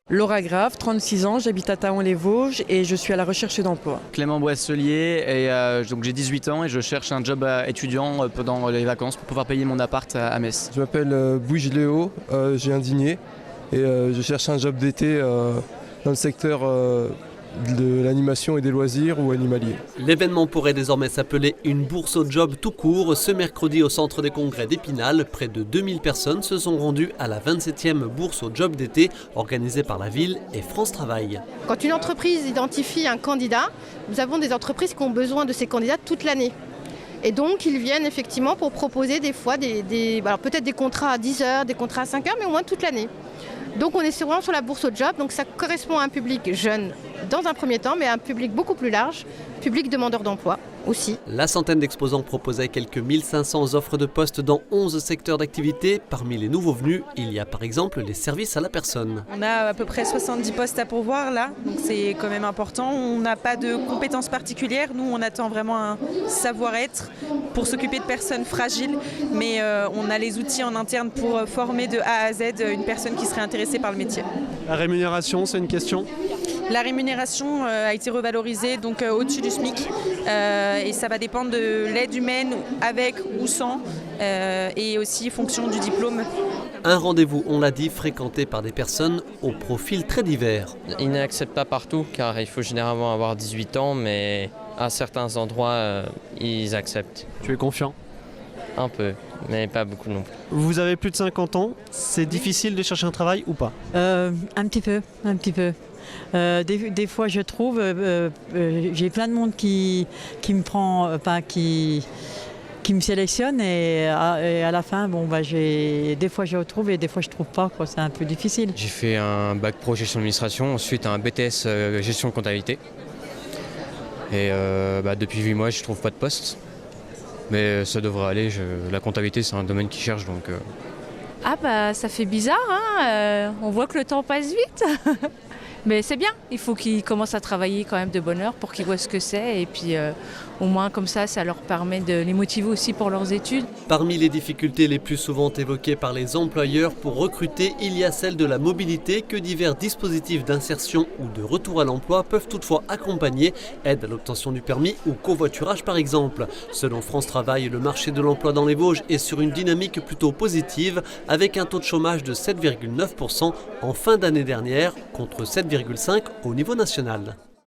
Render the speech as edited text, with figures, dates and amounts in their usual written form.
Laura Grave, 36 ans, j'habite à Thaon-les-Vosges et je suis à la recherche d'emploi. Clément Boisselier, et donc j'ai 18 ans et je cherche un job étudiant pendant les vacances pour pouvoir payer mon appart à Metz. Je m'appelle Bouige Léo, j'ai un dîner et je cherche un job d'été dans le secteur de l'animation et des loisirs ou animalier. L'événement pourrait désormais s'appeler une bourse au job tout court. Ce mercredi au centre des congrès d'Épinal, près de 2000 personnes se sont rendues à la 27e bourse au job d'été organisée par la ville et France Travail. Quand une entreprise identifie un candidat, nous avons des entreprises qui ont besoin de ces candidats toute l'année. Et donc ils viennent effectivement pour proposer des fois peut-être des contrats à 10 heures, des contrats à 5 heures, mais au moins toute l'année. Donc on est vraiment sur la bourse au job, donc ça correspond à un public jeune dans un premier temps, mais à un public beaucoup plus large, public demandeur d'emploi aussi. La centaine d'exposants proposait quelques 1500 offres de postes dans 11 secteurs d'activité. Parmi les nouveaux venus, il y a par exemple les services à la personne. On a à peu près 70 postes à pourvoir là, donc c'est quand même important. On n'a pas de compétences particulières, nous on attend vraiment un savoir-être pour s'occuper de personnes fragiles, mais on a les outils en interne pour former de A à Z une personne qui serait intéressée par le métier. La rémunération, c'est une question ? La rémunération a été revalorisée donc au-dessus du SMIC et ça va dépendre de l'aide humaine avec ou sans et aussi fonction du diplôme. Un rendez-vous, on l'a dit, fréquenté par des personnes au profil très divers. Ils n'acceptent pas partout car il faut généralement avoir 18 ans, mais à certains endroits ils acceptent. Tu es confiant ? Un peu, mais pas beaucoup non plus. Vous avez plus de 50 ans, c'est difficile de chercher un travail ou pas ? Un petit peu. Des fois, je trouve, j'ai plein de monde qui me prend, qui me sélectionne et à la fin, des fois je retrouve et des fois je trouve pas. C'est un peu difficile. J'ai fait un bac pro gestion d'administration, ensuite un BTS gestion de comptabilité. Et depuis 8 mois, je trouve pas de poste. Mais ça devrait aller, la comptabilité c'est un domaine qui cherche donc... Ça fait bizarre, hein, on voit que le temps passe vite. Mais c'est bien, il faut qu'ils commencent à travailler quand même de bonne heure pour qu'ils voient ce que c'est. Et puis au moins comme ça leur permet de les motiver aussi pour leurs études. Parmi les difficultés les plus souvent évoquées par les employeurs pour recruter, il y a celle de la mobilité que divers dispositifs d'insertion ou de retour à l'emploi peuvent toutefois accompagner. Aide à l'obtention du permis ou covoiturage par exemple. Selon France Travail, le marché de l'emploi dans les Vosges est sur une dynamique plutôt positive avec un taux de chômage de 7,9% en fin d'année dernière contre 7,5% au niveau national.